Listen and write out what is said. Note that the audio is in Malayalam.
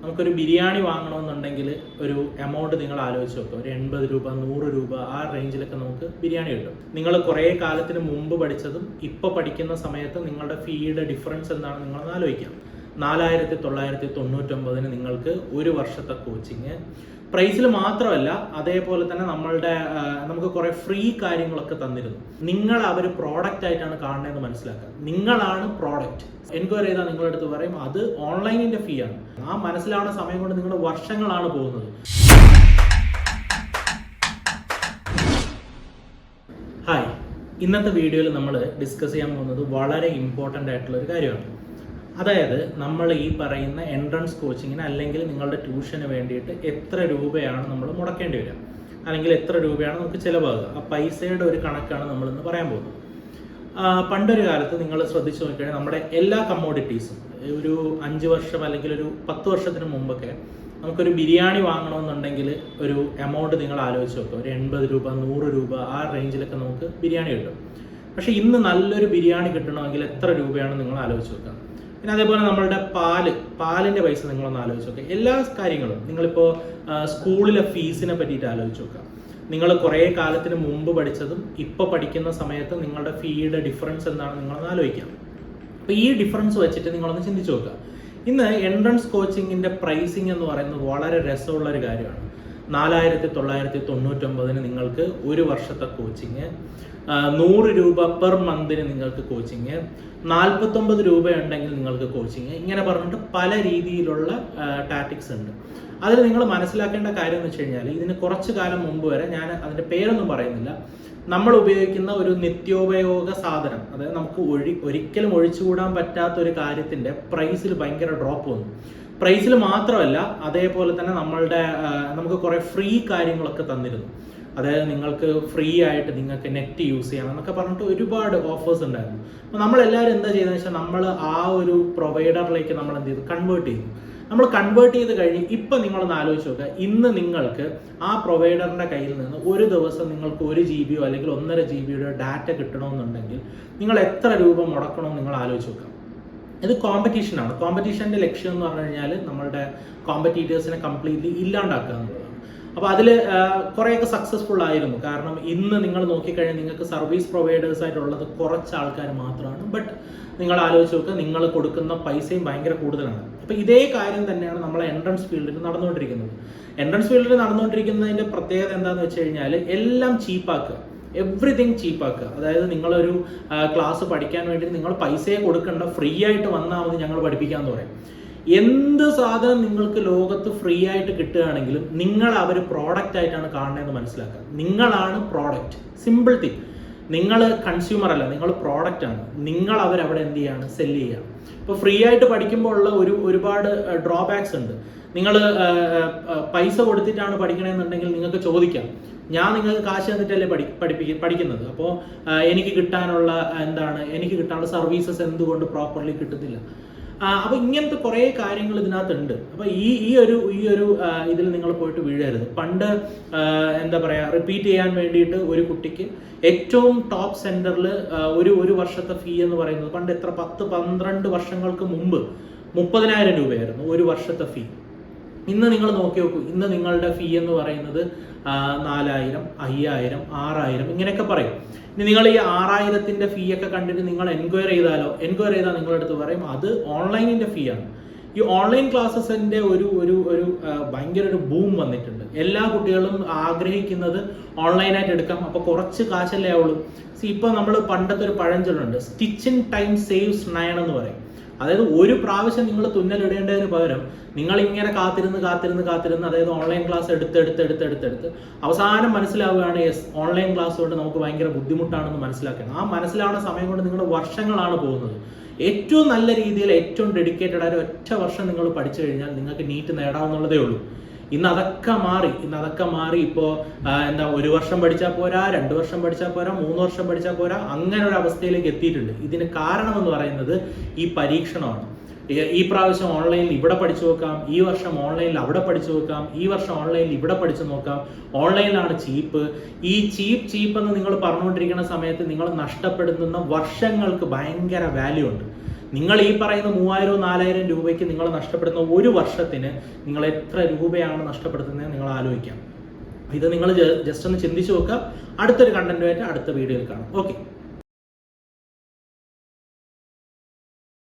നമുക്കൊരു ബിരിയാണി വാങ്ങണമെന്നുണ്ടെങ്കിൽ ഒരു എമൗണ്ട് നിങ്ങൾ ആലോചിച്ച് നോക്കുക. ഒരു 80 രൂപ 100 രൂപ ആ റേഞ്ചിലൊക്കെ നമുക്ക് ബിരിയാണി കിട്ടും. നിങ്ങൾ കുറേ കാലത്തിന് മുമ്പ് പഠിച്ചതും ഇപ്പോൾ പഠിക്കുന്ന സമയത്ത് നിങ്ങളുടെ ഫീയുടെ ഡിഫറൻസ് എന്താണ് നിങ്ങളൊന്ന് ആലോചിക്കാം. 4999 നിങ്ങൾക്ക് ഒരു വർഷത്തെ കോച്ചിങ് പ്രൈസിൽ മാത്രമല്ല, അതേപോലെ തന്നെ നമുക്ക് കുറേ ഫ്രീ കാര്യങ്ങളൊക്കെ തന്നിരുന്നു. നിങ്ങൾ അവർ പ്രോഡക്റ്റ് ആയിട്ടാണ് കാണുന്നതെന്ന് മനസ്സിലാക്കുക. നിങ്ങളാണ് പ്രോഡക്റ്റ്. എൻക്വയറി ചെയ്താൽ നിങ്ങളുടെ അടുത്ത് പറയും അത് ഓൺലൈനിന്റെ ഫീ ആണ്. ആ മനസ്സിലാവുന്ന സമയം കൊണ്ട് നിങ്ങൾ വർഷങ്ങളാണ് പോകുന്നത്. ഹായ്, ഇന്നത്തെ വീഡിയോയിൽ നമ്മൾ ഡിസ്കസ് ചെയ്യാൻ പോകുന്നത് വളരെ ഇമ്പോർട്ടൻ്റ് ആയിട്ടുള്ള ഒരു കാര്യമാണ്. അതായത് നമ്മൾ ഈ പറയുന്ന എൻട്രൻസ് കോച്ചിങ്ങിന് അല്ലെങ്കിൽ നിങ്ങളുടെ ട്യൂഷന് വേണ്ടിയിട്ട് എത്ര രൂപയാണ് നമ്മൾ മുടക്കേണ്ടി വരിക, അല്ലെങ്കിൽ എത്ര രൂപയാണ് നമുക്ക് ചിലവാകുക, ആ പൈസയുടെ ഒരു കണക്കാണ് നമ്മളിന്ന് പറയാൻ പോകുന്നത്. പണ്ടൊരു കാലത്ത് നിങ്ങൾ ശ്രദ്ധിച്ചു നോക്കിക്കഴിഞ്ഞാൽ നമ്മുടെ എല്ലാ കമ്മോഡിറ്റീസും ഒരു 5 വർഷം അല്ലെങ്കിൽ ഒരു 10 വർഷത്തിന് മുമ്പൊക്കെ നമുക്കൊരു ബിരിയാണി വാങ്ങണമെന്നുണ്ടെങ്കിൽ ഒരു എമൗണ്ട് നിങ്ങൾ ആലോചിച്ച് നോക്കുക. ഒരു 80 രൂപ 100 രൂപ ആ റേഞ്ചിലൊക്കെ നമുക്ക് ബിരിയാണി കിട്ടും. പക്ഷേ ഇന്ന് നല്ലൊരു ബിരിയാണി കിട്ടണമെങ്കിൽ എത്ര രൂപയാണ് നിങ്ങൾ ആലോചിച്ച് നോക്കുക. പിന്നെ അതേപോലെ നമ്മളുടെ പാലിൻ്റെ പൈസ നിങ്ങളൊന്ന് ആലോചിച്ച് നോക്കുക. എല്ലാ കാര്യങ്ങളും നിങ്ങളിപ്പോൾ സ്കൂളിലെ ഫീസിനെ പറ്റിയിട്ട് ആലോചിച്ച് നോക്കുക. നിങ്ങൾ കുറേ കാലത്തിന് മുമ്പ് പഠിച്ചതും ഇപ്പോൾ പഠിക്കുന്ന സമയത്ത് നിങ്ങളുടെ ഫീയുടെ ഡിഫറൻസ് എന്താണ് നിങ്ങളൊന്ന് ആലോചിക്കാം. അപ്പോൾ ഈ ഡിഫറൻസ് വെച്ചിട്ട് നിങ്ങളൊന്ന് ചിന്തിച്ച് നോക്കുക. ഇന്ന് എൻട്രൻസ് കോച്ചിങ്ങിൻ്റെ പ്രൈസിങ് എന്ന് പറയുന്നത് വളരെ രസമുള്ളൊരു കാര്യമാണ്. 4999 നിങ്ങൾക്ക് ഒരു വർഷത്തെ കോച്ചിങ്, 100 രൂപ പെർ മന്തിന് നിങ്ങൾക്ക് കോച്ചിങ്, 49 രൂപ ഉണ്ടെങ്കിൽ നിങ്ങൾക്ക് കോച്ചിങ്, ഇങ്ങനെ പറഞ്ഞിട്ട് പല രീതിയിലുള്ള ടാറ്റിക്സ് ഉണ്ട്. അതിൽ നിങ്ങൾ മനസ്സിലാക്കേണ്ട കാര്യം എന്ന് വെച്ച് കഴിഞ്ഞാൽ, ഇതിന് കുറച്ച് കാലം മുമ്പ് വരെ, ഞാൻ അതിൻ്റെ പേരൊന്നും പറയുന്നില്ല, നമ്മൾ ഉപയോഗിക്കുന്ന ഒരു നിത്യോപയോഗ സാധനം, അതായത് നമുക്ക് ഒരിക്കലും ഒഴിച്ചുകൂടാൻ പറ്റാത്ത ഒരു കാര്യത്തിൻ്റെ പ്രൈസിൽ ഭയങ്കര ഡ്രോപ്പ് വന്നു. പ്രൈസിൽ മാത്രമല്ല, അതേപോലെ തന്നെ നമുക്ക് കുറേ ഫ്രീ കാര്യങ്ങളൊക്കെ തന്നിരുന്നു. അതായത് നിങ്ങൾക്ക് ഫ്രീ ആയിട്ട് നിങ്ങൾക്ക് നെറ്റ് യൂസ് ചെയ്യണം എന്നൊക്കെ പറഞ്ഞിട്ട് ഒരുപാട് ഓഫേഴ്സ് ഉണ്ടായിരുന്നു. അപ്പോൾ നമ്മളെല്ലാവരും എന്താ ചെയ്തതെന്ന് വെച്ചാൽ, നമ്മൾ ആ ഒരു പ്രൊവൈഡറിലേക്ക് നമ്മൾ എന്ത് ചെയ്തു, കൺവേർട്ട് ചെയ്തു. നമ്മൾ കൺവേർട്ട് ചെയ്ത് കഴിഞ്ഞ് ഇപ്പം നിങ്ങളൊന്ന് ആലോചിച്ച് നോക്കുക. ഇന്ന് നിങ്ങൾക്ക് ആ പ്രൊവൈഡറിൻ്റെ കയ്യിൽ നിന്ന് ഒരു ദിവസം നിങ്ങൾക്ക് 1 GB അല്ലെങ്കിൽ 1.5 GB ഡാറ്റ കിട്ടണമെന്നുണ്ടെങ്കിൽ നിങ്ങൾ എത്ര രൂപ മുടക്കണമെന്ന് നിങ്ങൾ ആലോചിച്ച് നോക്കുക. ഇത് കോമ്പറ്റീഷനാണ്. കോമ്പറ്റീഷൻ്റെ ലക്ഷ്യം എന്ന് പറഞ്ഞു കഴിഞ്ഞാൽ നമ്മളുടെ കോമ്പറ്റീറ്റേഴ്സിനെ കംപ്ലീറ്റ്ലി ഇല്ലാണ്ടാക്കുക എന്നുള്ളതാണ്. അപ്പോൾ അതിൽ കുറേയൊക്കെ സക്സസ്ഫുൾ ആയിരുന്നു. കാരണം ഇന്ന് നിങ്ങൾ നോക്കിക്കഴിഞ്ഞാൽ നിങ്ങൾക്ക് സർവീസ് പ്രൊവൈഡേഴ്സ് ആയിട്ടുള്ളത് കുറച്ച് ആൾക്കാർ മാത്രമാണ്. ബട്ട് നിങ്ങൾ ആലോചിച്ച് നോക്കുക, നിങ്ങൾ കൊടുക്കുന്ന പൈസയും ഭയങ്കര കൂടുതലാണ്. അപ്പോൾ ഇതേ കാര്യം തന്നെയാണ് നമ്മളെ എൻട്രൻസ് ഫീൽഡിൽ നടന്നുകൊണ്ടിരിക്കുന്നത്. എൻട്രൻസ് ഫീൽഡിൽ നടന്നുകൊണ്ടിരിക്കുന്നതിൻ്റെ പ്രത്യേകത എന്താണെന്ന് വെച്ച് കഴിഞ്ഞാൽ, എല്ലാം ചീപ്പാക്കുക, എവ്രിതിങ് ചീപ്പാക്കുക. അതായത് നിങ്ങളൊരു ക്ലാസ് പഠിക്കാൻ വേണ്ടി നിങ്ങൾ പൈസയെ കൊടുക്കേണ്ട, ഫ്രീ ആയിട്ട് വന്നാൽ മതി, ഞങ്ങൾ പഠിപ്പിക്കാമെന്ന് പറയും. എന്ത് സാധനം നിങ്ങൾക്ക് ലോകത്ത് ഫ്രീ ആയിട്ട് കിട്ടുകയാണെങ്കിലും നിങ്ങൾ അവർ പ്രോഡക്റ്റ് ആയിട്ടാണ് കാണുന്നതെന്ന് മനസ്സിലാക്കുക. നിങ്ങളാണ് പ്രോഡക്റ്റ്. Simple thing. നിങ്ങൾ കൺസ്യൂമർ അല്ല, നിങ്ങൾ പ്രോഡക്റ്റ് ആണ്. നിങ്ങൾ അവരവിടെ എന്ത് ചെയ്യാണ്, സെല് ചെയ്യുകയാണ്. ഇപ്പോൾ ഫ്രീ ആയിട്ട് പഠിക്കുമ്പോൾ ഉള്ള ഒരുപാട് ഡ്രോബാക്സ് ഉണ്ട്. നിങ്ങൾ പൈസ കൊടുത്തിട്ടാണ് പഠിക്കണമെന്നുണ്ടെങ്കിൽ നിങ്ങൾക്ക് ചോദിക്കാം, ഞാൻ നിങ്ങൾക്ക് കാശ് തന്നിട്ടല്ലേ പഠിക്കുന്നത്, അപ്പോൾ എനിക്ക് കിട്ടാനുള്ള സർവീസസ് എന്തുകൊണ്ട് പ്രോപ്പർലി കിട്ടുന്നില്ല. അപ്പോൾ ഇങ്ങനത്തെ കുറേ കാര്യങ്ങൾ ഇതിനകത്തുണ്ട്. അപ്പോൾ ഈ ഒരു ഇതിൽ നിങ്ങൾ പോയിട്ട് വീഴരുത്. പണ്ട് എന്താ പറയുക, റിപ്പീറ്റ് ചെയ്യാൻ വേണ്ടിയിട്ട് ഒരു കുട്ടിക്ക് ഏറ്റവും ടോപ്പ് സെൻറ്ററിൽ ഒരു വർഷത്തെ ഫീ എന്ന് പറയുന്നത് പണ്ട് 10-12 വർഷങ്ങൾക്ക് മുമ്പ് 30,000 രൂപയായിരുന്നു ഒരു വർഷത്തെ ഫീ. ഇന്ന് നിങ്ങൾ നോക്കി നോക്കൂ, ഇന്ന് നിങ്ങളുടെ ഫീ എന്ന് പറയുന്നത് 4,000, 5,000, 6,000 ഇങ്ങനെയൊക്കെ പറയും. ഇനി നിങ്ങൾ ഈ 6,000ൻ്റെ ഫീ ഒക്കെ കണ്ടിട്ട് നിങ്ങൾ എൻക്വയറി ചെയ്താൽ നിങ്ങളുടെ അടുത്ത് പറയും അത് ഓൺലൈനിൻ്റെ ഫീ ആണ്. ഈ ഓൺലൈൻ ക്ലാസ്സസിൻ്റെ ഒരു ഭയങ്കര ഒരു ബൂം വന്നിട്ടുണ്ട്. എല്ലാ കുട്ടികളും ആഗ്രഹിക്കുന്നത് ഓൺലൈനായിട്ട് എടുക്കാം, അപ്പോൾ കുറച്ച് കാശല്ലേ ആവുള്ളൂ. ഇപ്പോൾ നമ്മൾ പണ്ടത്തെ ഒരു പഴഞ്ചൊല്ലുണ്ട്, സ്റ്റിച്ച് ഇൻ ടൈം സേവ്സ് 9 എന്ന് പറയും. അതായത് ഒരു പ്രാവശ്യം നിങ്ങൾ തുന്നലിടേണ്ടതിന് പകരം നിങ്ങൾ ഇങ്ങനെ കാത്തിരുന്ന് അതായത് ഓൺലൈൻ ക്ലാസ് എടുത്ത് അവസാനം മനസ്സിലാവുകയാണ്, യെസ്, ഓൺലൈൻ ക്ലാസ് കൊണ്ട് നമുക്ക് ഭയങ്കര ബുദ്ധിമുട്ടാണെന്ന് മനസ്സിലാക്കണം. ആ മനസ്സിലാവുന്ന സമയം കൊണ്ട് നിങ്ങൾ വർഷങ്ങളാണ് പോകുന്നത്. ഏറ്റവും നല്ല രീതിയിൽ ഏറ്റവും ഡെഡിക്കേറ്റഡ് ആയ ഒറ്റ വർഷം നിങ്ങൾ പഠിച്ചു കഴിഞ്ഞാൽ നിങ്ങൾക്ക് നീറ്റ് നേടാവുന്നതേ ഉള്ളൂ. ഇന്ന് അതൊക്കെ മാറി. ഇപ്പോൾ ഒരു വർഷം പഠിച്ചാൽ പോരാ, 2 വർഷം പഠിച്ചാൽ പോരാ, 3 വർഷം പഠിച്ചാൽ പോരാ, അങ്ങനെ ഒരു അവസ്ഥയിലേക്ക് എത്തിയിട്ടുണ്ട്. ഇതിന് കാരണം എന്ന് പറയുന്നത് ഈ പരീക്ഷണമാണ്. ഈ പ്രാവശ്യം ഓൺലൈനിൽ ഇവിടെ പഠിച്ചു നോക്കാം, ഈ വർഷം ഓൺലൈനിൽ അവിടെ പഠിച്ചു നോക്കാം, ഈ വർഷം ഓൺലൈനിൽ ഇവിടെ പഠിച്ചു നോക്കാം, ഓൺലൈനിലാണ് ചീപ്പ്. ഈ ചീപ്പ് എന്ന് നിങ്ങൾ പറഞ്ഞുകൊണ്ടിരിക്കുന്ന സമയത്ത് നിങ്ങൾ നഷ്ടപ്പെടുന്ന വർഷങ്ങൾക്ക് ഭയങ്കര വാല്യൂ ഉണ്ട്. നിങ്ങൾ ഈ പറയുന്ന 3000-4000 രൂപയ്ക്ക് നിങ്ങൾ നഷ്ടപ്പെടുന്ന ഒരു വർഷത്തിന് നിങ്ങൾ എത്ര രൂപയാണ് നഷ്ടപ്പെടുത്തുന്നത് നിങ്ങൾ ആലോചിക്കാം. ഇത് നിങ്ങൾ ജസ്റ്റ് ഒന്ന് ചിന്തിച്ചു നോക്കുക. അടുത്തൊരു കണ്ടന്റുമായിട്ട് അടുത്ത വീഡിയോയിൽ കാണാം. ഓക്കെ.